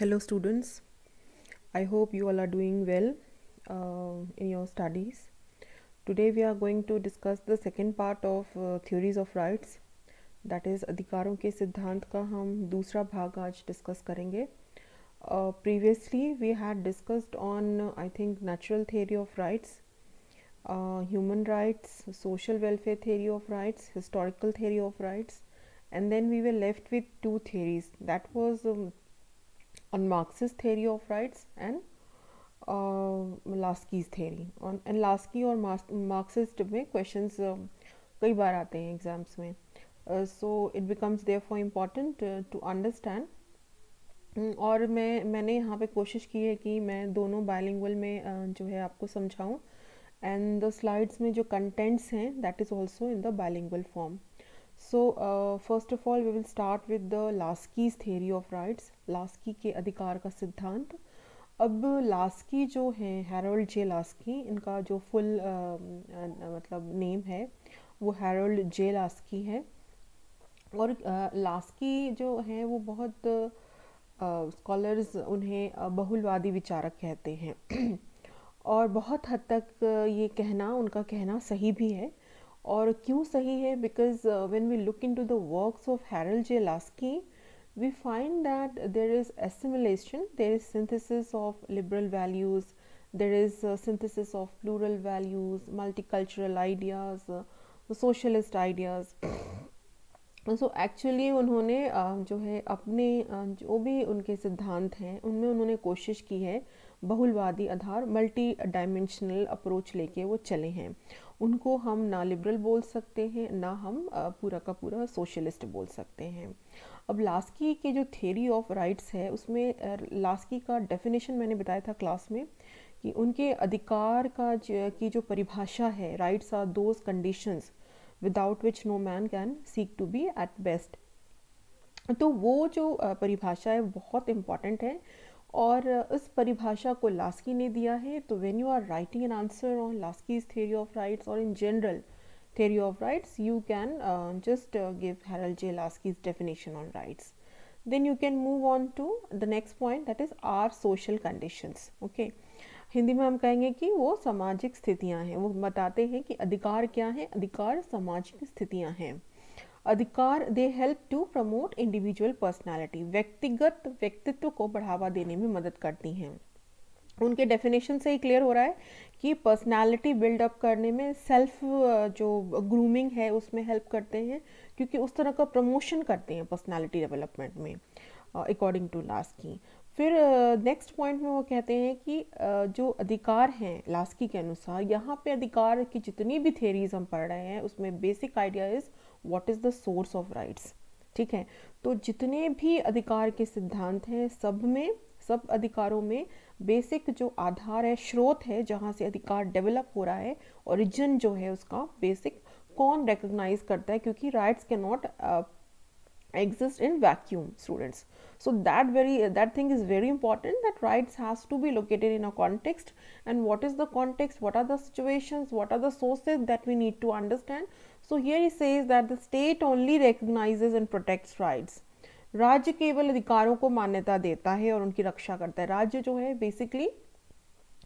Hello, students. I hope you all are doing well in your studies. Today, we are going to discuss the second part of theories of rights. That is, अधिकारों के सिद्धांत का हम दूसरा भाग आज discuss करेंगे. Previously, we had discussed on, I think, natural theory of rights, human rights, social welfare theory of rights, historical theory of rights, and then we were left with two theories. That was on Marxist theory of rights and Laski's theory on and Laski और Marxist में questions कई बार आते हैं exams में. So it becomes therefore important to understand. और मैंने यहाँ पे कोशिश की है कि मैं दोनों बायलिंगुअल में जो है आपको समझाऊँ, एंड द स्लाइड्स में जो कंटेंट्स हैं that is also in the bilingual form. So first of all we will start with the Laski's theory of rights, Laski के अधिकार का सिद्धांत. अब लास्की जो हैं, हैरोल्ड जे लास्की, इनका जो फुल मतलब नेम है वो हैरोल्ड जे लास्की है. और लास्की जो हैं वो बहुत स्कॉलर्स उन्हें बहुलवादी विचारक कहते हैं. और बहुत हद तक ये कहना, उनका कहना सही भी है. और क्यों सही है? Because when we look into the works of Harold J Laski, we find that there is assimilation, there is synthesis of liberal values, there is synthesis of plural values, multicultural ideas, socialist ideas. So actually उन्होंने जो है अपने जो भी उनके सिद्धांत हैं उनमें उन्होंने कोशिश की है बहुलवादी आधार, मल्टी डायमेंशनल अप्रोच लेके वो चले हैं. उनको हम ना लिबरल बोल सकते हैं, ना हम पूरा का पूरा सोशलिस्ट बोल सकते हैं. अब लास्की के जो थ्योरी ऑफ राइट्स है उसमें लास्की का डेफिनेशन मैंने बताया था क्लास में कि उनके अधिकार का की जो परिभाषा है, rights are those conditions without which no man can seek to be at best. तो वो जो परिभाषा है बहुत इम्पॉर्टेंट है और इस परिभाषा को लास्की ने दिया है. तो when you are writing an answer on Laski's theory of rights और in general theory of rights, you can just give Harold J. Lasky's definition on rights. Then you can move on to the next point, that is our social conditions. Okay, Hindi में हम कहेंगे कि वो सामाजिक स्थितियां हैं. वो बताते हैं कि अधिकार क्या है. अधिकार सामाजिक स्थितियां हैं. अधिकार they help to promote individual personality, व्यक्तिगत व्यक्तित्व को बढ़ावा देने में मदद करती हैं. उनके डेफिनेशन से ही क्लियर हो रहा है कि पर्सनालिटी बिल्डअप करने में, सेल्फ जो ग्रूमिंग है उसमें हेल्प करते हैं, क्योंकि उस तरह का प्रमोशन करते हैं पर्सनालिटी डेवलपमेंट में, अकॉर्डिंग टू लास्की. फिर नेक्स्ट पॉइंट में वो कहते हैं कि जो अधिकार हैं लास्की के अनुसार, यहाँ पे अधिकार की जितनी भी थेरीज हम पढ़ रहे हैं उसमें basic idea is what is the source of rights. ठीक है, तो जितने भी अधिकार के सिद्धांत हैं सब अधिकारों में बेसिक जो आधार है, स्रोत है जहाँ से अधिकार डेवलप हो रहा है, ओरिजिन जो है उसका बेसिक कौन रिकॉग्नाइज करता है, क्योंकि rights can not exist in vacuum, students. So that thing is very important, that rights has to be located in a context. And what is the context, what are the situations, what are the sources that we need to understand. So here he says that the state only recognizes and protects rights. राज्य केवल अधिकारों को मान्यता देता है और उनकी रक्षा करता है. राज्य जो है बेसिकली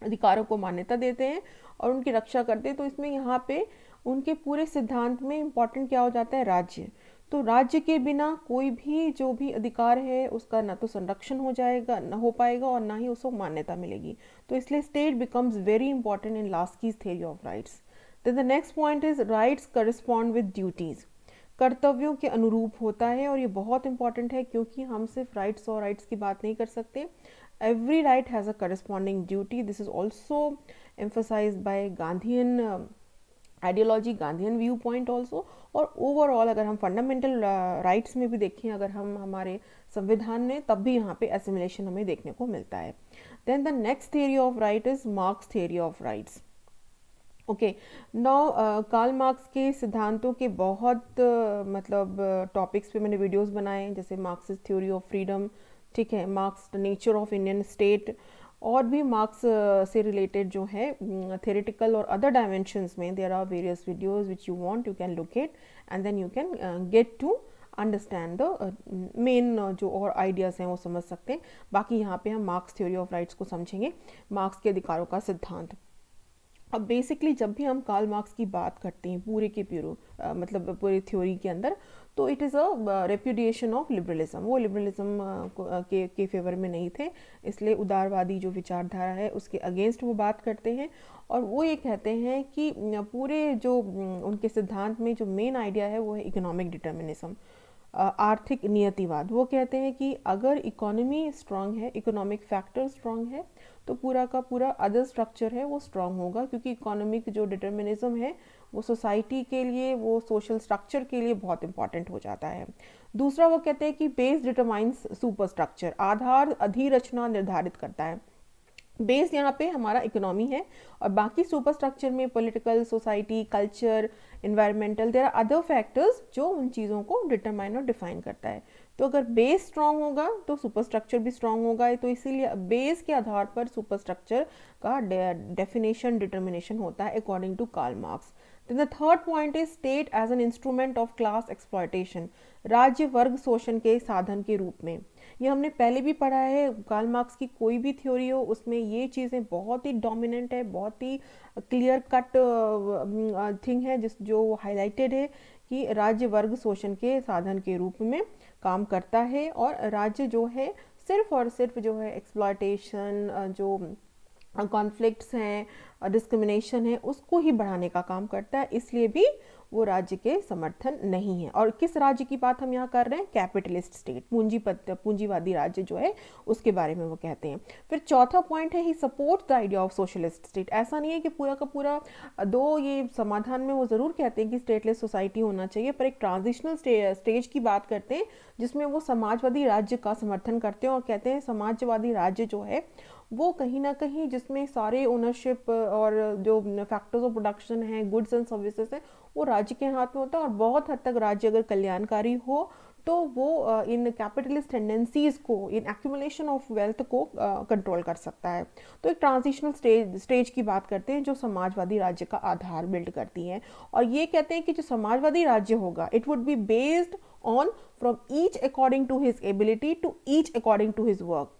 अधिकारों को मान्यता देते हैं और उनकी रक्षा करते हैं. तो इसमें यहाँ पे उनके पूरे सिद्धांत में इम्पॉर्टेंट क्या हो जाता है? राज्य. तो राज्य के बिना कोई भी जो भी अधिकार है उसका ना तो संरक्षण हो जाएगा, ना हो पाएगा, और ना ही उसको मान्यता मिलेगी. तो इसलिए state becomes very important in Laski's theory of rights. Then the next point is rights correspond with duties, कर्तव्यों के अनुरूप होता है. और ये बहुत इंपॉर्टेंट है क्योंकि हम सिर्फ राइट्स और राइट्स की बात नहीं कर सकते. Every right has a corresponding duty. This is also emphasized by Gandhian ideology, Gandhian view point also. और ओवरऑल अगर हम फंडामेंटल राइट्स में भी देखें, अगर हम हमारे संविधान में, तब भी यहाँ पे एसिमिलेशन हमें देखने को मिलता है. Then the next theory of right is Marx theory of rights. Okay, now Karl Marx के सिद्धांतों के बहुत मतलब टॉपिक्स पे मैंने वीडियोस बनाए, जैसे मार्क्सिस्ट थ्योरी ऑफ फ्रीडम, ठीक है, Marx the nature of Indian state, और भी मार्क्स से रिलेटेड जो है थेरेटिकल और अदर डायमेंशंस में there are various videos which you want, you can locate and then you can get to understand the main जो और आइडियाज़ हैं वो समझ सकते हैं। बाकी यहाँ पे हम मार्क्स थ्योरी ऑफ राइट्स को समझेंगे, मार्क्स के अधिकारों का सिद्धांत। अब बेसिकली जब भी हम कार्ल मार्क्स की बात करते हैं पूरे के पूरे मतलब पूरे थ्योरी के अंदर, तो it is a repudiation of liberalism. वो लिबरलिज्म के फेवर में नहीं थे, इसलिए उदारवादी जो विचारधारा है उसके अगेंस्ट वो बात करते हैं। और वो ये कहते हैं कि पूरे जो उनके सिद्धांत में जो मेन आइडिया है वो है इकोनॉमिक डिटर्मिनिज्म, आर्थिक नियतिवाद। वो कहते हैं कि अगर इकोनॉमी स्ट्रांग है, इकोनॉमिक फैक्टर स्ट्रांग है, तो पूरा का पूरा अदर स्ट्रक्चर है वो स्ट्रांग होगा, क्योंकि इकोनॉमिक जो डिटर्मिनिज्म है वो सोसाइटी के लिए, वो सोशल स्ट्रक्चर के लिए बहुत इंपॉर्टेंट हो जाता है। दूसरा वो कहते हैं कि बेस डिटरमाइंस सुपर स्ट्रक्चर, आधार अधिरचना निर्धारित करता है। बेस यहाँ पे हमारा इकोनॉमी है, और बाकी सुपर स्ट्रक्चर में political, society, culture, environmental, there are other factors जो उन चीज़ों को डिटरमाइन और डिफाइन करता है। तो अगर बेस स्ट्रांग होगा तो सुपर स्ट्रक्चर भी स्ट्रांग होगा, तो इसीलिए बेस के आधार पर सुपर स्ट्रक्चर का डेफिनेशन, डिटर्मिनेशन होता है according to Karl Marx. Then the third point is state as an instrument of class exploitation, राज्य वर्ग शोषण के साधन के रूप में। ये हमने पहले भी पढ़ा है, कार्ल मार्क्स की कोई भी थ्योरी हो उसमें ये चीज़ें बहुत ही डोमिनेंट है, बहुत ही क्लियर कट थिंग है जिस जो हाईलाइटेड है कि राज्य वर्ग शोषण के साधन के रूप में काम करता है। और राज्य जो है सिर्फ और सिर्फ जो है एक्सप्लॉयटेशन, जो कॉन्फ्लिक्ट्स हैं, डिस्क्रिमिनेशन है, उसको ही बढ़ाने का काम करता है, इसलिए भी वो राज्य के समर्थन नहीं है। और किस राज्य की बात हम यहाँ कर रहे हैं? कैपिटलिस्ट स्टेट, पूंजीवादी राज्य जो है उसके बारे में वो कहते हैं। फिर चौथा पॉइंट है he support the idea of socialist state. ऐसा नहीं है कि पूरा का पूरा दो ये समाधान में वो ज़रूर कहते हैं कि स्टेटलेस सोसाइटी होना चाहिए, पर एक ट्रांजिशनल स्टेज की बात करते हैं जिसमें वो समाजवादी राज्य का समर्थन करते हैं और कहते हैं समाजवादी राज्य जो है वो कहीं ना कहीं जिसमें सारे ओनरशिप और जो फैक्टर्स ऑफ प्रोडक्शन है, गुड्स एंड सर्विसेज है, वो राज्य के हाथ में होता है। और बहुत हद तक राज्य अगर कल्याणकारी हो तो वो इन कैपिटलिस्ट टेंडेंसीज को, इन एक्यूमुलेशन ऑफ वेल्थ को कंट्रोल कर सकता है। तो एक ट्रांजिशनल स्टेज की बात करते हैं जो समाजवादी राज्य का आधार बिल्ड करती है। और ये कहते हैं कि जो समाजवादी राज्य होगा it would be based on from each according to his ability to each according to his work,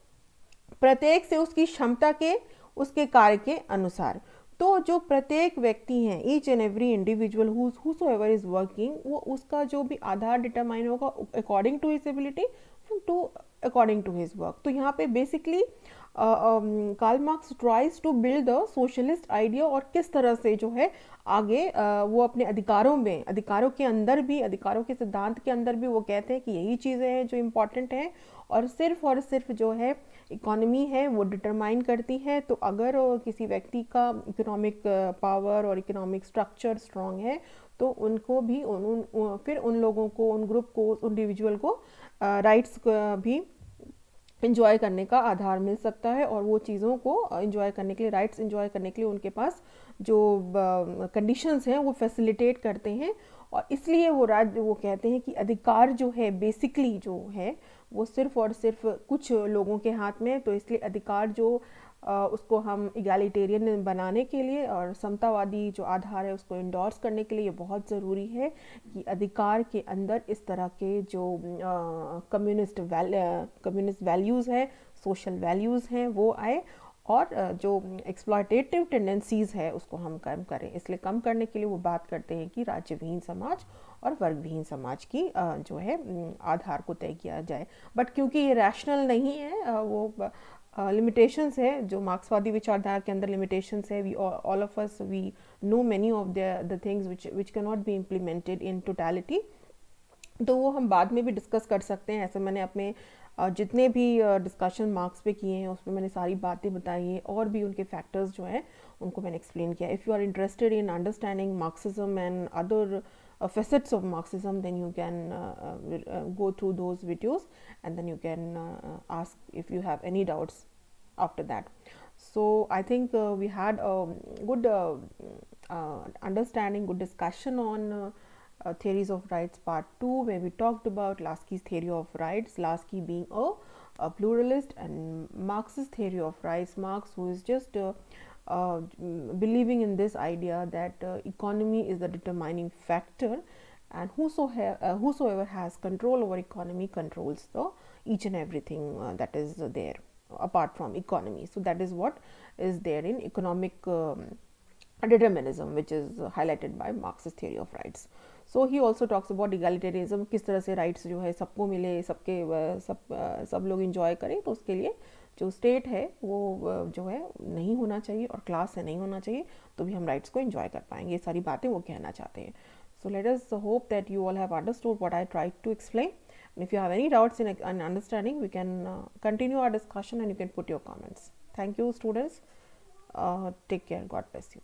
प्रत्येक से उसकी क्षमता के, उसके कार्य के अनुसार। तो जो प्रत्येक व्यक्ति हैं, each and every individual whosoever is working, वो उसका जो भी आधार डिटरमाइन होगा according to his ability to according to his work. तो यहाँ पे basically Karl Marx tries to build the socialist idea, और किस तरह से जो है आगे वो अपने अधिकारों में, अधिकारों के अंदर भी, अधिकारों के सिद्धांत के अंदर भी वो कहते हैं कि यही चीज़ें हैं जो इम्पॉर्टेंट हैं, और सिर्फ जो है इकोनॉमी है वो डिटरमाइन करती है। तो अगर किसी व्यक्ति का इकोनॉमिक पावर और इकोनॉमिक स्ट्रक्चर स्ट्रांग है तो उनको भी फिर उन लोगों को, उन ग्रुप को, उन इंडिविजुअल को राइट्स भी इंजॉय करने का आधार मिल सकता है, और वो चीज़ों को इंजॉय करने के लिए, राइट्स इंजॉय करने के लिए उनके पास जो कंडीशंस हैं वो फैसिलिटेट करते हैं। और इसलिए वो राज्य, वो कहते हैं कि अधिकार जो है बेसिकली जो है वो सिर्फ और सिर्फ कुछ लोगों के हाथ में है। तो इसलिए अधिकार जो उसको हम इगैलिटेरियन बनाने के लिए और समतावादी जो आधार है उसको इंडोर्स करने के लिए ये बहुत ज़रूरी है कि अधिकार के अंदर इस तरह के जो कम्युनिस्ट वैल्यूज़ हैं, सोशल वैल्यूज़ हैं वो आए, और जो एक्सप्लॉयटेटिव टेंडेंसीज़ है उसको हम कम करें। इसलिए कम करने के लिए वो बात करते हैं कि राज्यविहीन समाज और वर्गविहीन समाज की जो है आधार को तय किया जाए। बट क्योंकि ये रैशनल नहीं है, वो लिमिटेशंस है, जो मार्क्सवादी विचारधारा के अंदर लिमिटेशंस है, we all of us we know many of the things which can not be implemented in totality, तो वो हम बाद में भी डिस्कस कर सकते हैं। ऐसे मैंने अपने जितने भी डिस्कशन मार्क्स पे किए हैं उसमें मैंने सारी बातें बताई हैं, और भी उनके फैक्टर्स जो हैं उनको मैंने एक्सप्लेन किया। If you are interested in understanding Marxism and other facets of Marxism, then you can go through those videos, and then you can ask if you have any doubts after that. So I think we had a good understanding, good discussion on theories of rights part 2, where we talked about Lasky's theory of rights, Lasky being a pluralist, and Marx's theory of rights, Marx who is just believing in this idea that economy is the determining factor, and whosoever has control over economy controls the each and everything that is there apart from economy. So that is what is there in economic determinism, which is highlighted by Marxist theory of rights. So he also talks about egalitarianism, किस तरह से rights जो है सबको मिले, सबके सब लोग enjoy करें, तो उसके लिए जो स्टेट है वो जो है नहीं होना चाहिए और क्लास से नहीं होना चाहिए, तो भी हम राइट्स को एंजॉय कर पाएंगे. ये सारी बातें वो कहना चाहते हैं. So let us hope that you all have understood what I tried to explain. And if you have any doubts in understanding, we can continue our discussion and you can put your comments. Thank you, students. Take care. God bless you.